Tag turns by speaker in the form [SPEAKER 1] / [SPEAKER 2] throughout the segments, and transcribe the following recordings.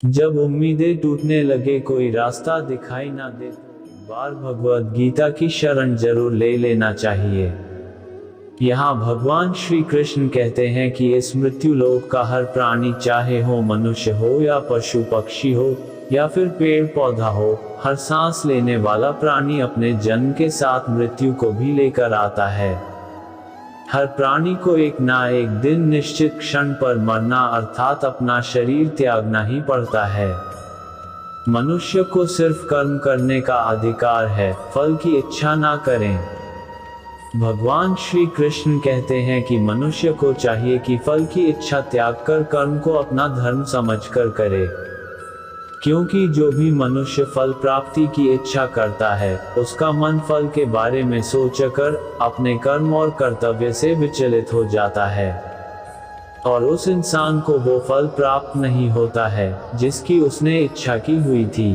[SPEAKER 1] जब उम्मीदें टूटने लगे, कोई रास्ता दिखाई ना दे, तो एक बार भगवद गीता की शरण जरूर ले लेना चाहिए। यहाँ भगवान श्री कृष्ण कहते हैं कि इस मृत्यु लोक का हर प्राणी, चाहे हो मनुष्य हो या पशु पक्षी हो या फिर पेड़ पौधा हो, हर सांस लेने वाला प्राणी अपने जन्म के साथ मृत्यु को भी लेकर आता है। हर प्राणी को एक ना एक दिन निश्चित क्षण पर मरना अर्थात अपना शरीर त्यागना ही पड़ता है। मनुष्य को सिर्फ कर्म करने का अधिकार है, फल की इच्छा ना करें। भगवान श्री कृष्ण कहते हैं कि मनुष्य को चाहिए कि फल की इच्छा त्याग कर कर्म को अपना धर्म समझकर करे, क्योंकि जो भी मनुष्य फल प्राप्ति की इच्छा करता है, उसका मन फल के बारे में सोचकर अपने कर्म और कर्तव्य से विचलित हो जाता है और उस इंसान को वो फल प्राप्त नहीं होता है जिसकी उसने इच्छा की हुई थी।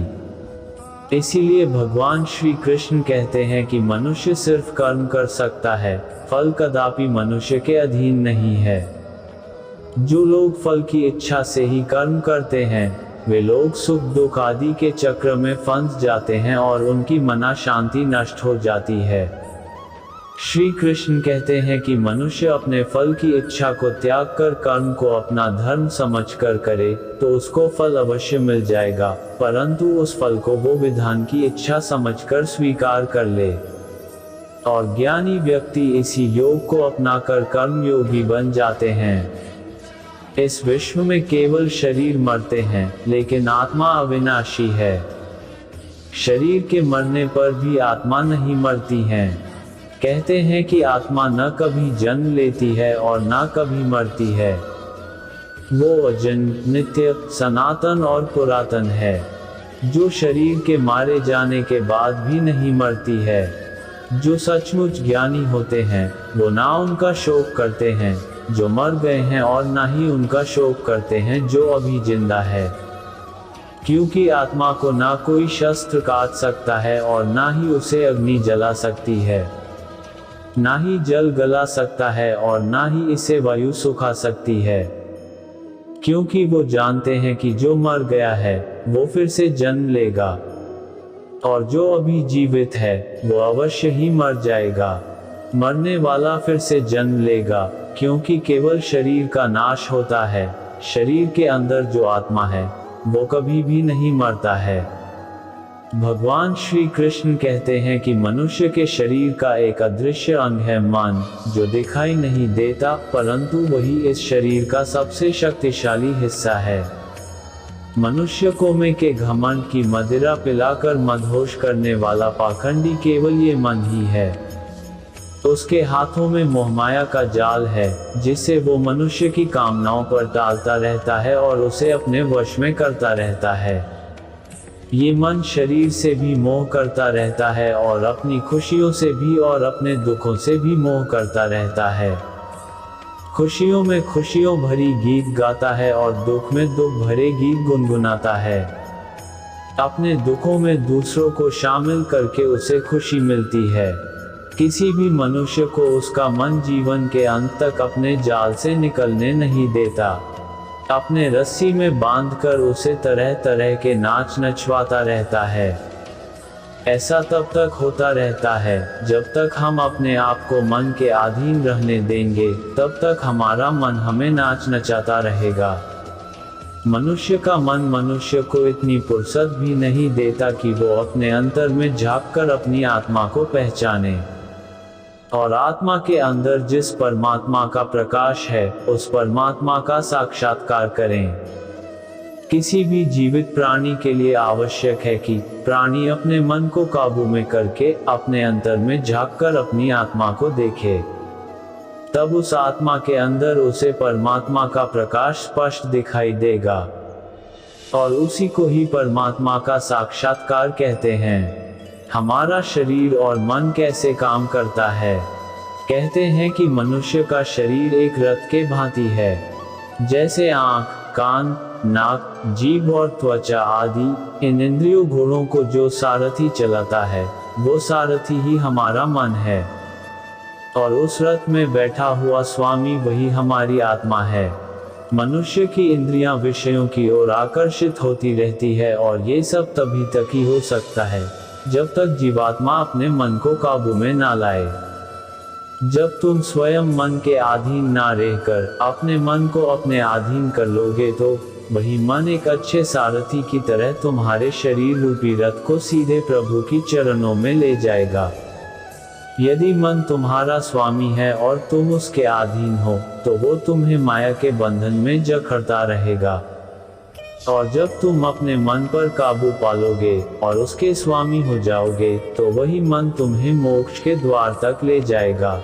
[SPEAKER 1] इसीलिए भगवान श्री कृष्ण कहते हैं कि मनुष्य सिर्फ कर्म कर सकता है, फल कदापि मनुष्य के अधीन नहीं है। जो लोग फल की इच्छा से ही कर्म करते हैं, वे लोग सुख दुख आदि के चक्र में फंस जाते हैं और उनकी मना शांति नष्ट हो जाती है। श्री कृष्ण कहते हैं कि मनुष्य अपने फल की इच्छा को त्याग कर कर्म को अपना धर्म समझकर करे तो उसको फल अवश्य मिल जाएगा, परंतु उस फल को वो विधान की इच्छा समझकर स्वीकार कर ले। और ज्ञानी व्यक्ति इसी योग को अपनाकर कर्म योगी बन जाते हैं। इस विश्व में केवल शरीर मरते हैं, लेकिन आत्मा अविनाशी है। शरीर के मरने पर भी आत्मा नहीं मरती है। कहते हैं कि आत्मा न कभी जन्म लेती है और न कभी मरती है। वो अजन्म, नित्य, सनातन और पुरातन है, जो शरीर के मारे जाने के बाद भी नहीं मरती है। जो सचमुच ज्ञानी होते हैं, वो ना उनका शोक करते हैं जो मर गए हैं और ना ही उनका शोक करते हैं जो अभी जिंदा है, क्योंकि आत्मा को ना कोई शस्त्र काट सकता है और ना ही उसे अग्नि जला सकती है, ना ही जल गला सकता है और ना ही इसे वायु सुखा सकती है, क्योंकि वो जानते हैं कि जो मर गया है वो फिर से जन्म लेगा और जो अभी जीवित है वो अवश्य ही मर जाएगा। मरने वाला फिर से जन्म लेगा, क्योंकि केवल शरीर का नाश होता है। शरीर के अंदर जो आत्मा है वो कभी भी नहीं मरता है। भगवान श्री कृष्ण कहते हैं कि मनुष्य के शरीर का एक अदृश्य अंग है मन, जो दिखाई नहीं देता, परंतु वही इस शरीर का सबसे शक्तिशाली हिस्सा है। मनुष्य को में के घमंड की मदिरा पिलाकर मदहोश करने वाला पाखंडी केवल ये मन ही है। उसके हाथों में मोहमाया का जाल है, जिससे वो मनुष्य की कामनाओं पर डालता रहता है और उसे अपने वश में करता रहता है। ये मन शरीर से भी मोह करता रहता है और अपनी खुशियों से भी और अपने दुखों से भी मोह करता रहता है। खुशियों में खुशियों भरी गीत गाता है और दुख में दुख भरे गीत गुनगुनाता है। अपने दुखों में दूसरों को शामिल करके उसे खुशी मिलती है। किसी भी मनुष्य को उसका मन जीवन के अंत तक अपने जाल से निकलने नहीं देता। अपने रस्सी में बांधकर उसे तरह तरह के नाच नचवाता रहता है। ऐसा तब तक होता रहता है जब तक हम अपने आप को मन के अधीन रहने देंगे, तब तक हमारा मन हमें नाच नचाता रहेगा। मनुष्य का मन मनुष्य को इतनी फुर्सत भी नहीं देता कि वो अपने अंतर में झांककर अपनी आत्मा को पहचाने और आत्मा के अंदर जिस परमात्मा का प्रकाश है, उस परमात्मा का साक्षात्कार करें। किसी भी जीवित प्राणी के लिए आवश्यक है कि प्राणी अपने मन को काबू में करके अपने अंतर में झांककर अपनी आत्मा को देखे। तब उस आत्मा के अंदर उसे परमात्मा का प्रकाश स्पष्ट दिखाई देगा और उसी को ही परमात्मा का साक्षात्कार कहते हैं। हमारा शरीर और मन कैसे काम करता है? कहते हैं कि मनुष्य का शरीर एक रथ के भांति है। जैसे आँख, कान, नाक, जीभ और त्वचा आदि इन इंद्रियों घोड़ों को जो सारथी चलाता है, वो सारथी ही हमारा मन है और उस रथ में बैठा हुआ स्वामी वही हमारी आत्मा है। मनुष्य की इंद्रियां विषयों की ओर आकर्षित होती रहती है और ये सब तभी तक ही हो सकता है जब तक जीवात्मा अपने मन को काबू में ना लाए। जब तुम स्वयं मन के अधीन ना रहकर अपने मन को अपने अधीन कर लोगे तो वही मन एक अच्छे सारथी की तरह तुम्हारे शरीर रूपी रथ को सीधे प्रभु की चरणों में ले जाएगा। यदि मन तुम्हारा स्वामी है और तुम उसके अधीन हो तो वो तुम्हें माया के बंधन में जकड़ता रहेगा, और जब तुम अपने मन पर काबू पालोगे और उसके स्वामी हो जाओगे तो वही मन तुम्हें मोक्ष के द्वार तक ले जाएगा।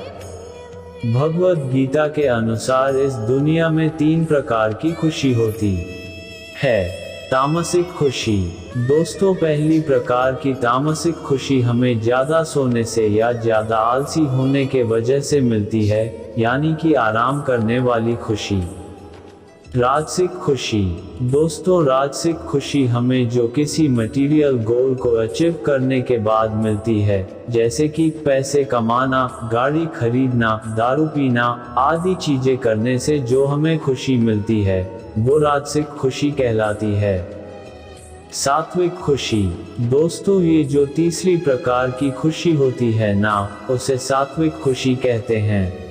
[SPEAKER 1] भगवद गीता के अनुसार इस दुनिया में 3 प्रकार की खुशी होती है। तामसिक खुशी। दोस्तों, पहली प्रकार की तामसिक खुशी हमें ज्यादा सोने से या ज्यादा आलसी होने के वजह से मिलती है, यानी कि आराम करने वाली खुशी। राजसिक खुशी। दोस्तों, राजसिक खुशी हमें जो किसी मटेरियल गोल को अचीव करने के बाद मिलती है, जैसे कि पैसे कमाना, गाड़ी खरीदना, दारू पीना आदि चीजें करने से जो हमें खुशी मिलती है, वो राजसिक खुशी कहलाती है। सात्विक खुशी। दोस्तों, ये जो तीसरी प्रकार की खुशी होती है ना, उसे सात्विक खुशी कहते हैं।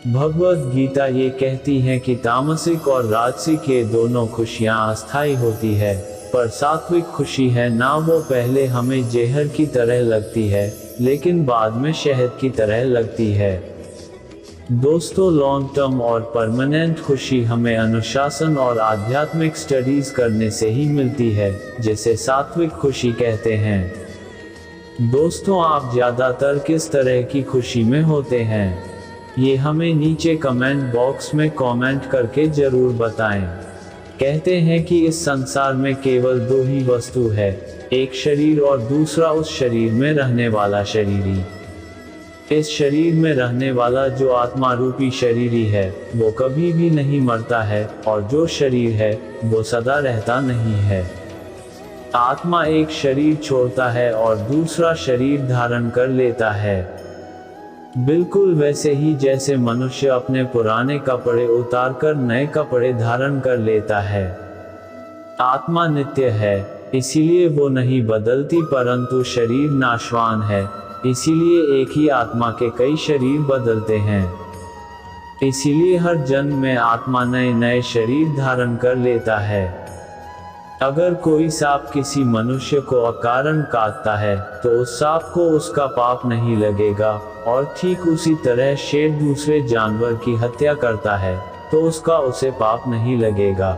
[SPEAKER 1] भगवद गीता ये कहती है कि तामसिक और राजसिक ये दोनों खुशियां अस्थायी होती है, पर सात्विक खुशी है ना, वो पहले हमें जहर की तरह लगती है लेकिन बाद में शहद की तरह लगती है। दोस्तों, लॉन्ग टर्म और परमानेंट खुशी हमें अनुशासन और आध्यात्मिक स्टडीज करने से ही मिलती है, जिसे सात्विक खुशी कहते हैं। दोस्तों, आप ज्यादातर किस तरह की खुशी में होते हैं? ये हमें नीचे कमेंट बॉक्स में कमेंट करके जरूर बताएं। कहते हैं कि इस संसार में केवल 2 ही वस्तु है, एक शरीर और दूसरा उस शरीर में रहने वाला शरीरी। इस शरीर में रहने वाला जो आत्मा रूपी शरीरी है वो कभी भी नहीं मरता है, और जो शरीर है वो सदा रहता नहीं है। आत्मा एक शरीर छोड़ता है और दूसरा शरीर धारण कर लेता है। बिल्कुल वैसे ही जैसे मनुष्य अपने पुराने कपड़े उतारकर नए कपड़े धारण कर लेता है। आत्मा नित्य है, इसीलिए वो नहीं बदलती, परंतु शरीर नाशवान है, इसीलिए एक ही आत्मा के कई शरीर बदलते हैं। इसीलिए हर जन्म में आत्मा नए नए शरीर धारण कर लेता है। अगर कोई सांप किसी मनुष्य को अकारण काटता है तो उस सांप को उसका पाप नहीं लगेगा, और ठीक उसी तरह शेर दूसरे जानवर की हत्या करता है तो उसका उसे पाप नहीं लगेगा।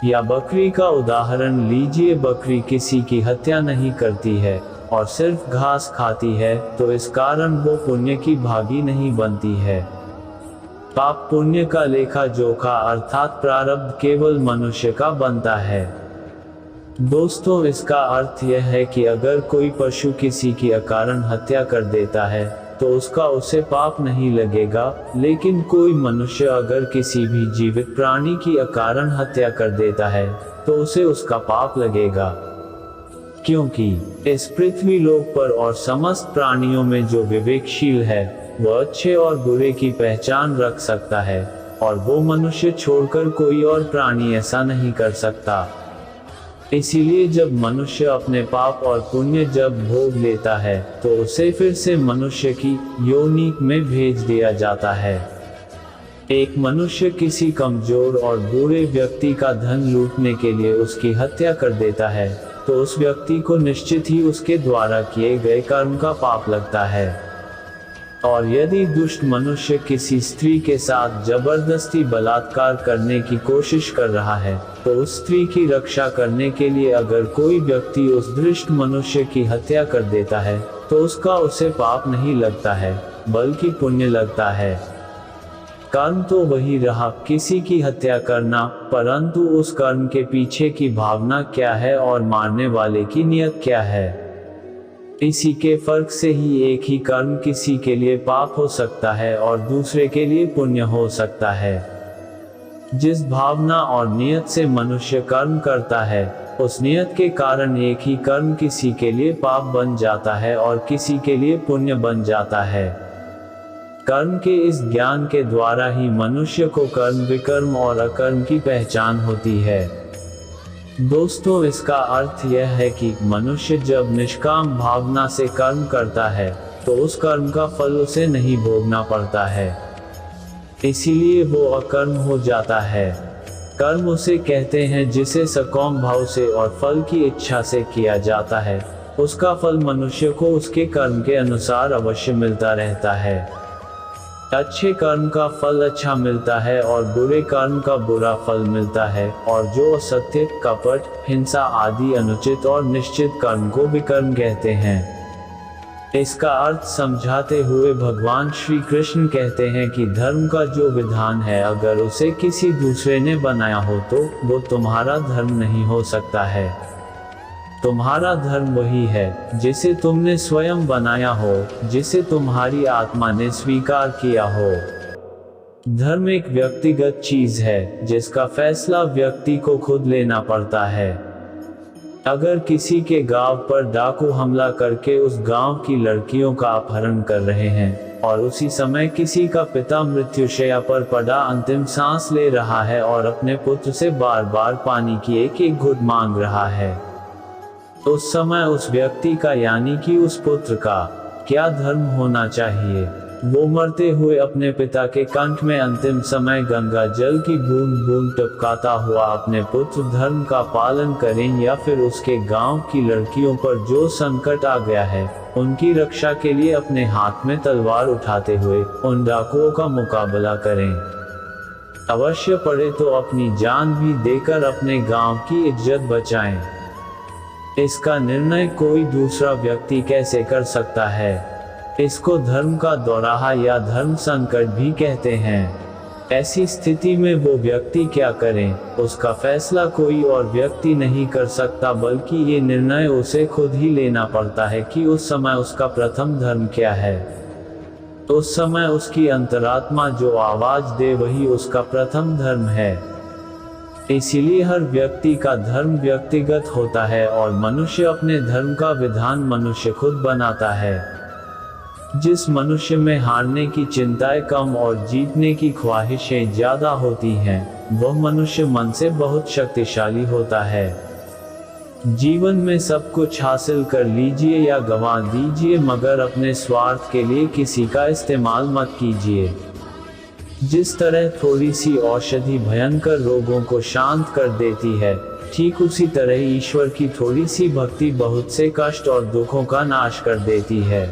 [SPEAKER 1] या बकरी का उदाहरण लीजिए, बकरी किसी की हत्या नहीं करती है और सिर्फ घास खाती है, तो इस कारण वो पुण्य की भागी नहीं बनती है। पाप पुण्य का लेखा जोखा अर्थात प्रारब्ध केवल मनुष्य का बनता है। दोस्तों, इसका अर्थ यह है कि अगर कोई पशु किसी की अकारण हत्या कर देता है तो उसका उसे पाप नहीं लगेगा, लेकिन कोई मनुष्य अगर किसी भी जीवित प्राणी की अकारण हत्या कर देता है तो उसे उसका पाप लगेगा, क्योंकि इस पृथ्वी लोक पर और समस्त प्राणियों में जो विवेकशील है वह अच्छे और बुरे की पहचान रख सकता है, और वो मनुष्य छोड़कर कोई और प्राणी ऐसा नहीं कर सकता। इसीलिए जब मनुष्य अपने पाप और पुण्य जब भोग लेता है तो उसे फिर से मनुष्य की योनि में भेज दिया जाता है। एक मनुष्य किसी कमजोर और बुरे व्यक्ति का धन लूटने के लिए उसकी हत्या कर देता है तो उस व्यक्ति को निश्चित ही उसके द्वारा किए गए कर्म का पाप लगता है। और यदि दुष्ट मनुष्य किसी स्त्री के साथ जबरदस्ती बलात्कार करने की कोशिश कर रहा है तो उस स्त्री की रक्षा करने के लिए अगर कोई व्यक्ति उस दुष्ट मनुष्य की हत्या कर देता है तो उसका उसे पाप नहीं लगता है बल्कि पुण्य लगता है। कर्म तो वही रहा, किसी की हत्या करना, परंतु उस कर्म के पीछे की भावना क्या है और मारने वाले की नियत क्या है। इसी के फर्क से ही एक ही कर्म किसी के लिए पाप हो सकता है और दूसरे के लिए पुण्य हो सकता है। जिस भावना और नियत से मनुष्य कर्म करता है उस नियत के कारण एक ही कर्म किसी के लिए पाप बन जाता है और किसी के लिए पुण्य बन जाता है। कर्म के इस ज्ञान के द्वारा ही मनुष्य को कर्म, विकर्म और अकर्म की पहचान होती है। दोस्तों, इसका अर्थ यह है कि मनुष्य जब निष्काम भावना से कर्म करता है तो उस कर्म का फल उसे नहीं भोगना पड़ता है, इसीलिए वो अकर्म हो जाता है। कर्म उसे कहते हैं जिसे सकाम भाव से और फल की इच्छा से किया जाता है। उसका फल मनुष्य को उसके कर्म के अनुसार अवश्य मिलता रहता है। अच्छे कर्म का फल अच्छा मिलता है और बुरे कर्म का बुरा फल मिलता है, और जो असत्य, कपट, हिंसा आदि अनुचित और निश्चित कर्म को विकर्म कहते हैं। इसका अर्थ समझाते हुए भगवान श्री कृष्ण कहते हैं कि धर्म का जो विधान है, अगर उसे किसी दूसरे ने बनाया हो तो वो तुम्हारा धर्म नहीं हो सकता है। तुम्हारा धर्म वही है जिसे तुमने स्वयं बनाया हो, जिसे तुम्हारी आत्मा ने स्वीकार किया हो। धर्म एक व्यक्तिगत चीज है जिसका फैसला व्यक्ति को खुद लेना पड़ता है। अगर किसी के गांव पर डाकू हमला करके उस गांव की लड़कियों का अपहरण कर रहे हैं और उसी समय किसी का पिता मृत्युशैया पर पड़ा अंतिम सांस ले रहा है और अपने पुत्र से बार बार पानी की एक एक घुट मांग रहा है, उस समय उस व्यक्ति का यानी कि उस पुत्र का क्या धर्म होना चाहिए? वो मरते हुए अपने पिता के कंठ में अंतिम समय गंगा जल की बूंद बूंद टपकाता हुआ अपने पुत्र धर्म का पालन करें, या फिर उसके गांव की लड़कियों पर जो संकट आ गया है उनकी रक्षा के लिए अपने हाथ में तलवार उठाते हुए उन डाकुओं का मुकाबला करें? अवश्य पड़े तो अपनी जान भी देकर अपने गांव की इज्जत बचाएं। इसका निर्णय कोई दूसरा व्यक्ति कैसे कर सकता है? इसको धर्म का दोराहा या धर्म संकट भी कहते हैं। ऐसी स्थिति में वो व्यक्ति क्या करें, उसका फैसला कोई और व्यक्ति नहीं कर सकता, बल्कि ये निर्णय उसे खुद ही लेना पड़ता है कि उस समय उसका प्रथम धर्म क्या है। उस समय उसकी अंतरात्मा जो आवाज दे वही उसका प्रथम धर्म है। इसीलिए हर व्यक्ति का धर्म व्यक्तिगत होता है और मनुष्य अपने धर्म का विधान मनुष्य खुद बनाता है। जिस मनुष्य में हारने की चिंताएं कम और जीतने की ख्वाहिशें ज्यादा होती हैं, वह मनुष्य मन से बहुत शक्तिशाली होता है। जीवन में सब कुछ हासिल कर लीजिए या गंवा दीजिए, मगर अपने स्वार्थ के लिए किसी का इस्तेमाल मत कीजिए। जिस तरह थोड़ी सी औषधि भयंकर रोगों को शांत कर देती है, ठीक उसी तरह ईश्वर की थोड़ी सी भक्ति बहुत से कष्ट और दुखों का नाश कर देती है।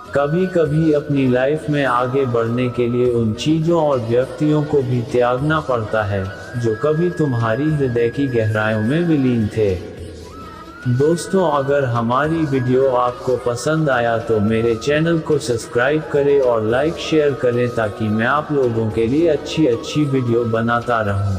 [SPEAKER 1] कभी कभी अपनी लाइफ में आगे बढ़ने के लिए उन चीजों और व्यक्तियों को भी त्यागना पड़ता है जो कभी तुम्हारी हृदय की गहराइयों में विलीन थे। दोस्तों, अगर हमारी वीडियो आपको पसंद आया तो मेरे चैनल को सब्सक्राइब करें और लाइक शेयर करें ताकि मैं आप लोगों के लिए अच्छी वीडियो बनाता रहूं।